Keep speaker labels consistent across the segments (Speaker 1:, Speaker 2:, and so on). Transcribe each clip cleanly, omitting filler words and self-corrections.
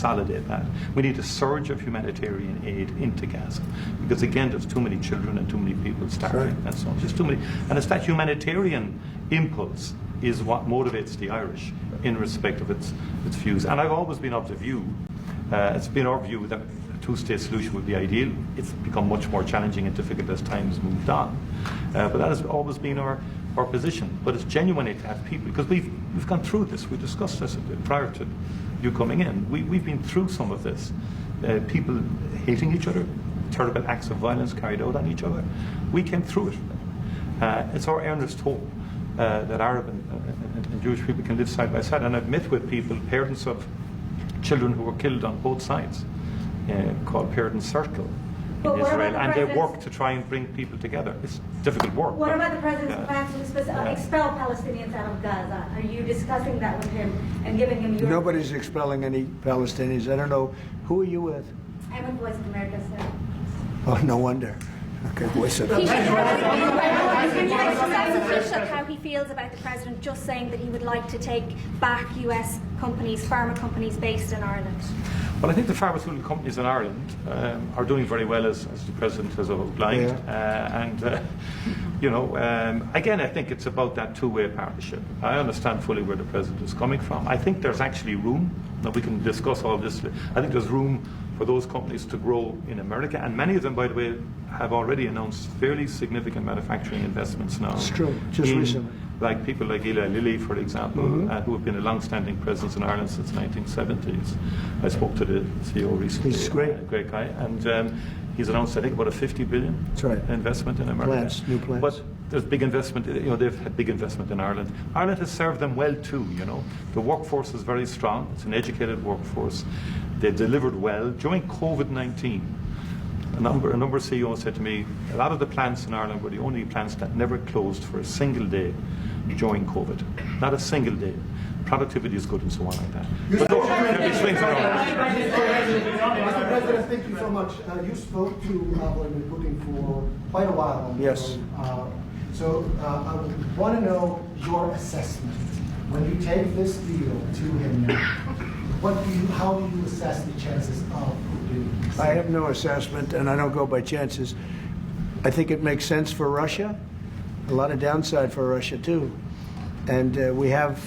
Speaker 1: consolidate that. We need a surge of humanitarian aid into Gaza because, again, there's too many children and too many people starving and so on. Just too many, and it's that humanitarian impulse is what motivates the Irish in respect of its views. And I've always been of the view, it's been our view that a two-state solution would be ideal. It's become much more challenging and difficult as time has moved on. But that has always been our position. But it's genuinely to have people, because we've gone through this. We discussed this prior to you coming in. We've been through some of this. People hating each other, terrible acts of violence carried out on each other. We came through it. It's our earnest hope that Arab and Jewish people can live side by side. And I've met with people, parents of children who were killed on both sides, called Parent Circle in Israel, and they work to try and bring people together. It's difficult work.
Speaker 2: What about the President's plans to expel Palestinians out of Gaza? Are you discussing that with him and giving him your...
Speaker 3: Nobody's expelling any Palestinians. I don't know. Who are you with?
Speaker 2: I'm with Voice of America, sir.
Speaker 3: Oh, no wonder. Okay, Voice of America.
Speaker 2: How he feels about the President just saying that he would like to take back US companies, pharma companies based in Ireland.
Speaker 1: Well, I think the pharmaceutical companies in Ireland are doing very well, as the President has outlined. Again, I think it's about that two-way partnership. I understand fully where the President is coming from. I think there's actually room, now we can discuss all this, I think there's room for those companies to grow in America, and many of them, by the way, have already announced fairly significant manufacturing investments now.
Speaker 3: It's true, just recently.
Speaker 1: Like people like Eli Lilly, for example, who have been a long-standing presence in Ireland since the 1970s. I spoke to the CEO recently.
Speaker 3: He's great.
Speaker 1: Great guy. And he's announced, I think, about a $50 billion investment in America.
Speaker 3: New plants.
Speaker 1: But there's big investment, they've had big investment in Ireland. Ireland has served them well too, The workforce is very strong. It's an educated workforce. They delivered well. During COVID-19, a number of CEOs said to me, a lot of the plants in Ireland were the only plants that never closed for a single day during COVID. Not a single day. Productivity is good and so on like that.
Speaker 4: Mr. President, thank you so much. You spoke to Vladimir Putin for quite a while.
Speaker 3: Yes.
Speaker 4: So I want to know your assessment. When you take this deal to him now, how do you assess the chances of Putin?
Speaker 3: I have no assessment, and I don't go by chances. I think it makes sense for Russia. A lot of downside for Russia, too. And we have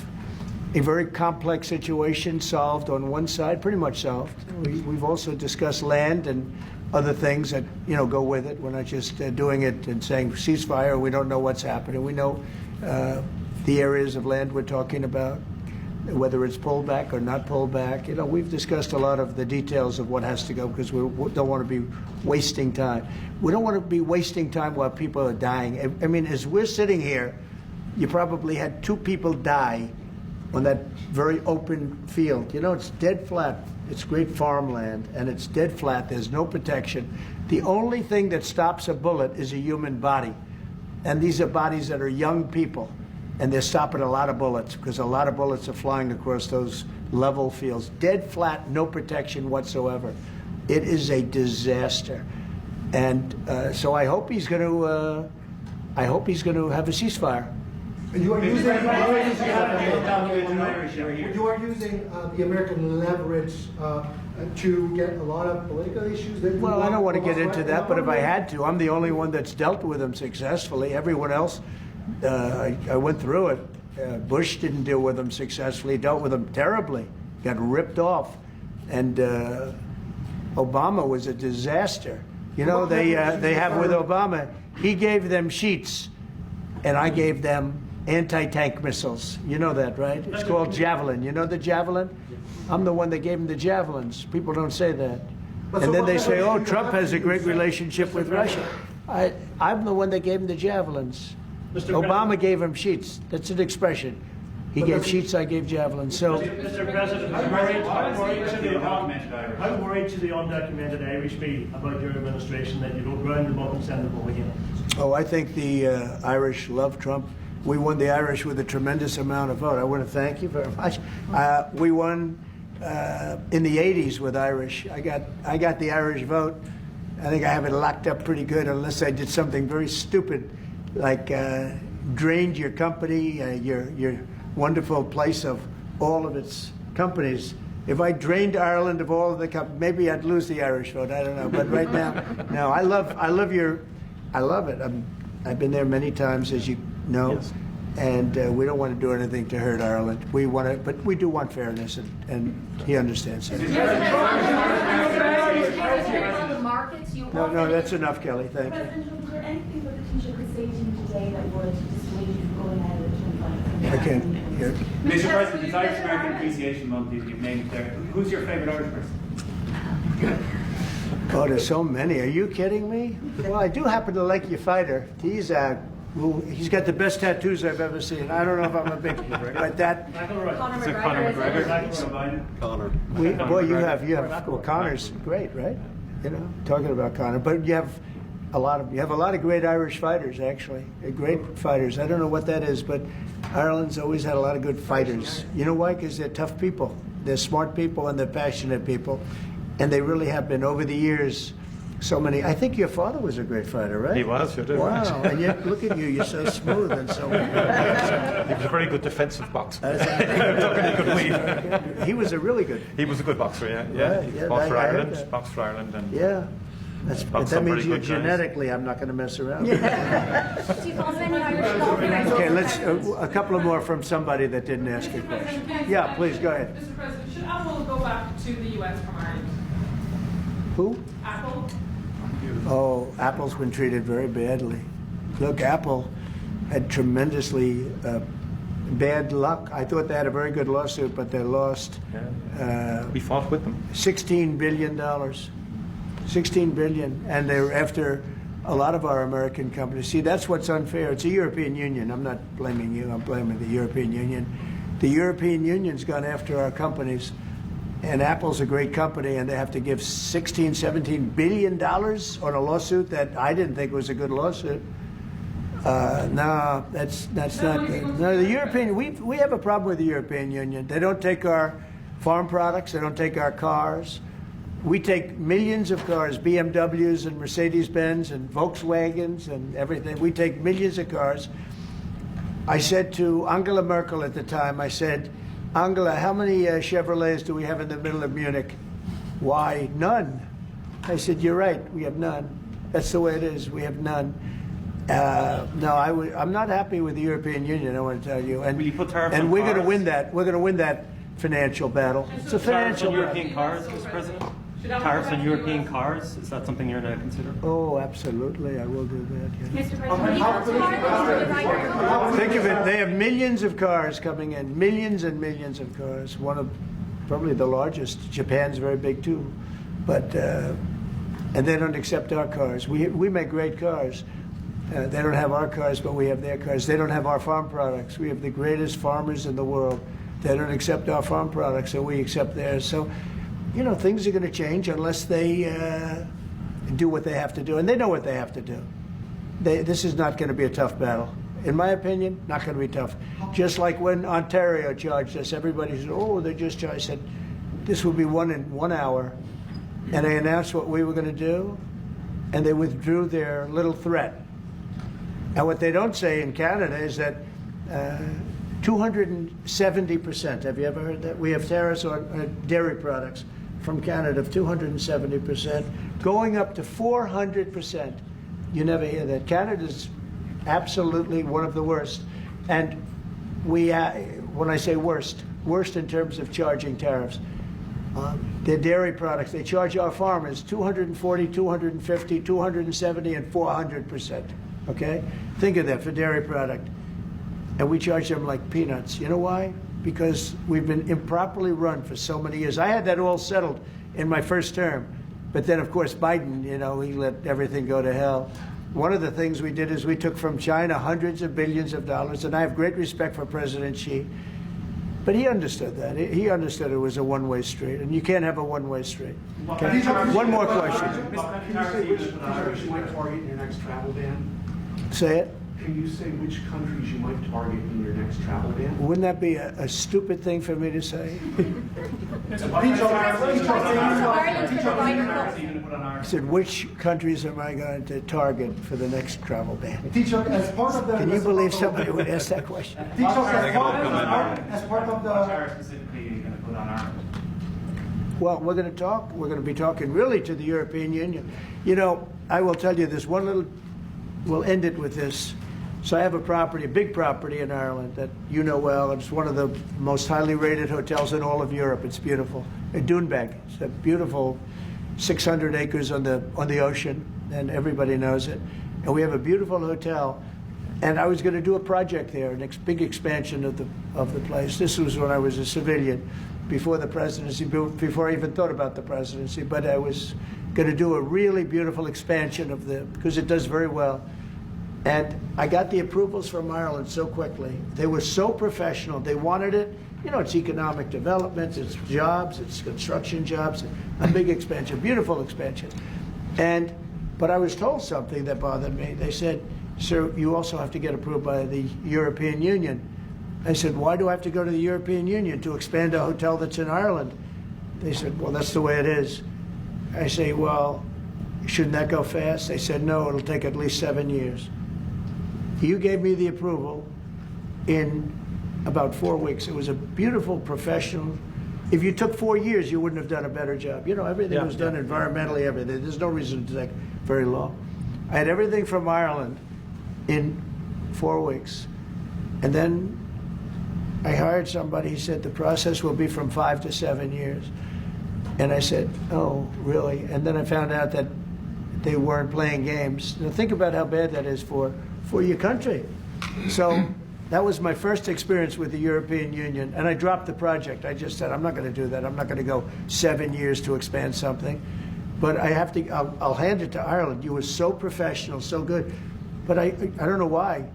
Speaker 3: a very complex situation solved on one side, pretty much solved. We've also discussed land and other things that, go with it. We're not just doing it and saying ceasefire. We don't know what's happening. We know the areas of land we're talking about, whether it's pulled back or not pulled back. We've discussed a lot of the details of what has to go because we don't want to be wasting time. We don't want to be wasting time while people are dying. I mean, as we're sitting here, you probably had 2 people die on that very open field. It's dead flat. It's great farmland, and it's dead flat. There's no protection. The only thing that stops a bullet is a human body. And these are bodies that are young people. And they're stopping a lot of bullets because a lot of bullets are flying across those level fields. Dead flat, no protection whatsoever. It is a disaster. And so I hope he's going to have a ceasefire.
Speaker 4: And you are using the American leverage to get a lot of political issues.
Speaker 3: Well, I don't want to get into that, but if I had to, I'm the only one that's dealt with them successfully. Everyone else, I went through it. Bush didn't deal with them successfully, dealt with them terribly, got ripped off. And Obama was a disaster. They have with Obama, he gave them sheets, and I gave them anti-tank missiles. You know that, right? It's called Javelin. You know the Javelin? I'm the one that gave them the Javelins. People don't say that. And then they say, oh, Trump has a great relationship with Russia. I'm the one that gave him the Javelins. Obama gave him sheets. That's an expression. He gave sheets, I gave javelins. So,
Speaker 5: Mr. President, how worried should the undocumented Irish be about your administration that you don't round them up and send them home again?
Speaker 3: Oh, I think the Irish love Trump. We won the Irish with a tremendous amount of vote. I want to thank you very much. We won in the 80s with Irish. I got the Irish vote. I think I have it locked up pretty good unless I did something very stupid, like drained your company, your wonderful place of all of its companies If I drained Ireland of all of the maybe I'd lose the Irish vote. I don't know. But right now, no. I love it. I've been there many times, as you know,
Speaker 1: Yes.
Speaker 3: and we don't want to do anything to hurt Ireland. We want to, but we do want fairness, and he understands that. No, that's enough, Kelly. Thank you.
Speaker 6: President, is there anything that the Taoiseach could say to you today that would dissuade you from going ahead with 25%?
Speaker 3: I can't hear.
Speaker 7: Mr. President, it's Irish American Appreciation Month, you've named it there. Who's your favourite Irish person?
Speaker 3: Oh, there's so many. Are you kidding me? Well, I do happen to like your fighter. He's got the best tattoos I've ever seen. I don't know if I'm a big, but that.
Speaker 5: Conor McGregor.
Speaker 3: Boy, you have. Well, Connor's great, right? You know, talking about Connor, but you have a lot of great Irish fighters, actually. Great fighters. I don't know what that is, but Ireland's always had a lot of good fighters. You know why? Because they're tough people. They're smart people and they're passionate people, and they really have been over the years. So many. I think your father was a great fighter, right?
Speaker 1: He was, you did.
Speaker 3: Wow, and yet look at you. You're so smooth and so.
Speaker 1: He was a very good defensive boxer. He could weave.
Speaker 3: He was a really good.
Speaker 1: He was a good boxer, yeah.
Speaker 3: Right,
Speaker 1: He
Speaker 3: yeah,
Speaker 1: fought for
Speaker 3: I heard
Speaker 1: Ireland,
Speaker 3: that.
Speaker 1: boxed for Ireland, and
Speaker 3: Yeah. But that means you genetically, I'm not going to mess around.
Speaker 2: Do you follow any Irish golfers?
Speaker 3: Okay, let's a couple of more from somebody that didn't ask a question. Yeah, please go ahead.
Speaker 8: Mr. President, should Apple go back to the U.S. from Ireland?
Speaker 3: Who?
Speaker 8: Apple?
Speaker 3: Oh, Apple's been treated very badly. Look, Apple had tremendously bad luck. I thought they had a very good lawsuit, but they lost
Speaker 1: we fought with them.
Speaker 3: $16 billion. $16 billion, and they're after a lot of our American companies. See, that's what's unfair. It's a European Union. I'm not blaming you. I'm blaming the European Union. The European Union's gone after our companies, and Apple's a great company, and they have to give $16, $17 billion on a lawsuit that I didn't think was a good lawsuit. No, that's not good. No, the European, we have a problem with the European Union. They don't take our farm products. They don't take our cars. We take millions of cars, BMWs and Mercedes-Benz and Volkswagens and everything. We take millions of cars. I said to Angela Merkel at the time, I said, Angela, how many Chevrolets do we have in the middle of Munich? Why, none. I said, you're right, we have none. That's the way it is, we have none. No, I'm not happy with the European Union, I want to tell you. And,
Speaker 7: Will you put tariffs
Speaker 3: and
Speaker 7: on
Speaker 3: we're going to
Speaker 7: cars?
Speaker 3: win that. We're going to win that financial battle. It's a
Speaker 7: Tariffs
Speaker 3: financial
Speaker 7: on
Speaker 3: battle.
Speaker 7: European cars, Mr. President? Tariffs on European cars, is that something you're going to consider?
Speaker 3: Oh, absolutely, I will do that. Yeah.
Speaker 2: Mr. President, when you come to Ireland, do you like
Speaker 3: Think of it, they have millions of cars coming in, millions and millions of cars. One of probably the largest. Japan's very big too, but and they don't accept our cars. We make great cars. They don't have our cars, but we have their cars. They don't have our farm products. We have the greatest farmers in the world. They don't accept our farm products, so we accept theirs. So, you know, things are going to change unless they do what they have to do, and they know what they have to do. This is not going to be a tough battle. In my opinion, not going to be tough. Just like when Ontario charged us, everybody said, oh, they just charged. I said, this will be won in 1 hour. And they announced what we were going to do, and they withdrew their little threat. And what they don't say in Canada is that 270%, have you ever heard that? We have tariffs on dairy products from Canada of 270%, going up to 400%. You never hear that. Canada's absolutely one of the worst. And we, when I say worst in terms of charging tariffs. Their dairy products, they charge our farmers 240, 250, 270, and 400%. Okay? Think of that for dairy product. And we charge them like peanuts. You know why? Because we've been improperly run for so many years. I had that all settled in my first term. But then, of course, Biden, you know, he let everything go to hell. One of the things we did is we took from China hundreds of billions of dollars, and I have great respect for President Xi. But he understood that. He understood it was a one-way street, and you can't have a one-way street. Okay? One more question.
Speaker 9: Can you say which countries you might target in your next travel ban?
Speaker 3: Say it.
Speaker 9: Can you say which countries you might target in your next travel ban?
Speaker 3: Wouldn't that be a stupid thing for me to say? I said, which countries am I going to target for the next travel ban?
Speaker 4: Taoiseach, as part of the...
Speaker 3: Can you believe somebody would ask that question?
Speaker 4: Taoiseach, as part of
Speaker 7: What
Speaker 4: the...
Speaker 7: tariff specifically are you going to put on Ireland?
Speaker 3: Well, we're going to talk. We're going to be talking really to the European Union. You know, I will tell you this one little. We'll end it with this. So I have a property, a big property in Ireland that you know well. It's one of the most highly rated hotels in all of Europe. It's beautiful. In Doonbeg. It's a beautiful 600 acres on the ocean, and everybody knows it. And we have a beautiful hotel. And I was going to do a project there, a big expansion of the place. This was when I was a civilian, before the presidency, before I even thought about the presidency. But I was going to do a really beautiful expansion of because it does very well. And I got the approvals from Ireland so quickly. They were so professional. They wanted it. You know, it's economic development, it's jobs, it's construction jobs, a big expansion, beautiful expansion. But I was told something that bothered me. They said, sir, you also have to get approved by the European Union. I said, why do I have to go to the European Union to expand a hotel that's in Ireland? They said, well, that's the way it is. I say, well, shouldn't that go fast? They said, no, it'll take at least 7 years. You gave me the approval in about 4 weeks. It was a beautiful professional. If you took 4 years, you wouldn't have done a better job. You know, everything was done environmentally, everything. There's no reason to take very long. I had everything from Ireland in 4 weeks. And then I hired somebody. He said the process will be from 5 to 7 years. And I said, oh, really? And then I found out that they weren't playing games. Now think about how bad that is for your country. So that was my first experience with the European Union. And I dropped the project. I just said, I'm not going to do that. I'm not going to go 7 years to expand something. But I have to, I'll hand it to Ireland. You were so professional, so good. But I don't know why.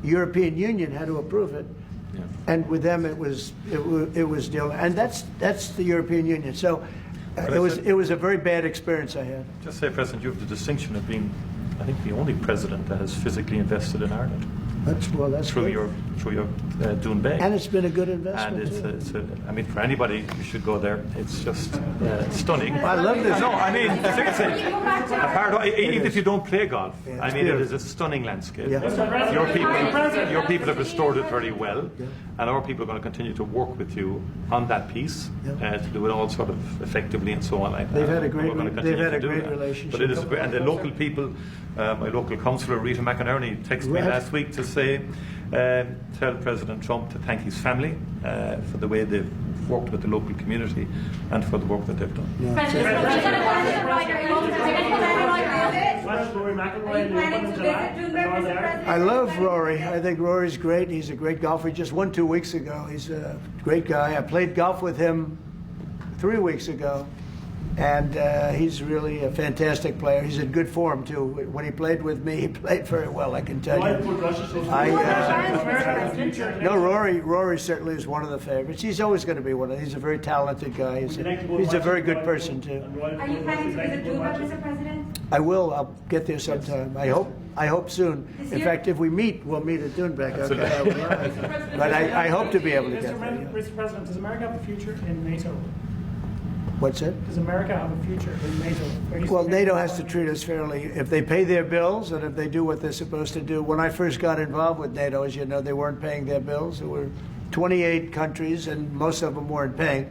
Speaker 3: The European Union had to approve it. Yeah. And with them, it was deal. And that's the European Union. So it was a very bad experience I had.
Speaker 1: Just say, President, you have the distinction of being, I think, the only president that has physically invested in Ireland.
Speaker 3: That's
Speaker 1: through your Doonbeg.
Speaker 3: And it's been a good investment.
Speaker 1: And I mean, for anybody, you should go there. It's just stunning.
Speaker 3: I love this.
Speaker 1: No, I mean, even if you don't play golf, I mean, it is a stunning landscape.
Speaker 3: Yeah.
Speaker 1: Your people have restored it very well, and our people are going to continue to work with you on that piece to do it all sort of effectively and so on like that.
Speaker 3: They've had a great relationship.
Speaker 1: But it is, and the local people, my local councillor Rita McInerney texted me last week to say, tell President Trump to thank his family for the way they've worked with the local community and for the work that they've done.
Speaker 3: I love Rory. I think Rory's great. He's a great golfer. He just won 2 weeks ago. He's a great guy. I played golf with him 3 weeks ago. And he's really a fantastic player. He's in good form, too. When he played with me, he played very well, I can tell you. No, Rory certainly is one of the favorites. He's always going to be one of them. He's a very talented guy. He's a very good person, too.
Speaker 6: Are you planning to visit Doonbeg, Mr. President?
Speaker 3: I will. I'll get there sometime. I hope soon. In fact, if we meet, we'll meet at Doonbeg. Okay, but I hope to be able to get there.
Speaker 9: Mr. President, does America have a future in NATO?
Speaker 3: What's that?
Speaker 9: Does America have a future in NATO?
Speaker 3: Well, NATO has to treat us fairly. If they pay their bills and if they do what they're supposed to do. When I first got involved with NATO, as you know, they weren't paying their bills. There were 28 countries, and most of them weren't paying.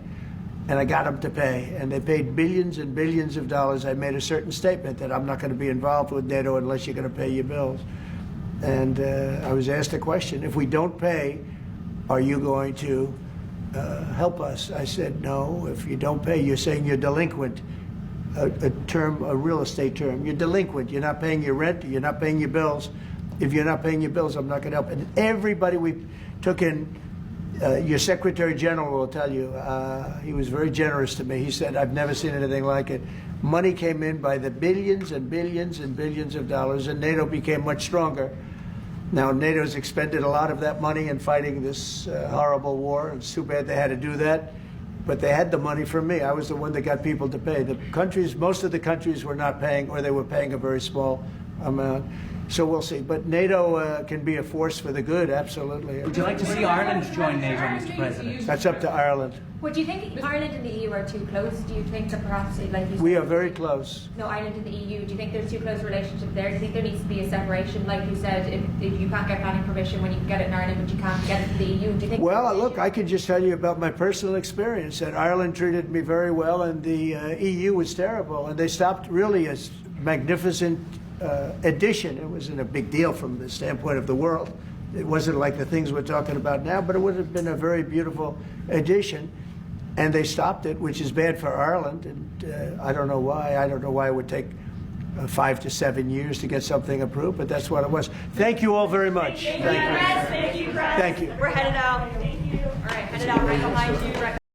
Speaker 3: And I got them to pay. And they paid billions and billions of dollars. I made a certain statement that I'm not going to be involved with NATO unless you're going to pay your bills. And I was asked a question, if we don't pay, are you going to help us? I said, no, if you don't pay, you're saying you're delinquent. A real estate term. You're delinquent. You're not paying your rent. You're not paying your bills. If you're not paying your bills, I'm not going to help. And everybody we took in, your Secretary General will tell you, he was very generous to me. He said, I've never seen anything like it. Money came in by the billions and billions and billions of dollars, and NATO became much stronger. Now, NATO's expended a lot of that money in fighting this horrible war. It's too bad they had to do that. But they had the money from me. I was the one that got people to pay. The countries, most of the countries were not paying, or they were paying a very small amount. So we'll see. But NATO can be a force for the good, absolutely.
Speaker 10: Would you like to see Ireland join NATO, Mr. President?
Speaker 3: That's up to Ireland.
Speaker 11: Well, do you think Ireland and the EU are too close? Do you think that perhaps, like you said,
Speaker 3: We are very close.
Speaker 11: no, Ireland and the EU, do you think there's too close a relationship there? Do you think there needs to be a separation, like you said, if you can't get planning permission when you can get it in Ireland, but you can't get it in the EU? Do you think?
Speaker 3: Well, look, I can just tell you about my personal experience that Ireland treated me very well and the EU was terrible. And they stopped really a magnificent addition. It wasn't a big deal from the standpoint of the world. It wasn't like the things we're talking about now, but it would have been a very beautiful addition. And they stopped it, which is bad for Ireland. And I don't know why. I don't know why it would take 5 to 7 years to get something approved, but that's what it was. Thank you all very much.
Speaker 2: Thank you, Brad.
Speaker 3: Thank you.
Speaker 11: We're headed out. Thank you. All right, headed out right behind you. Right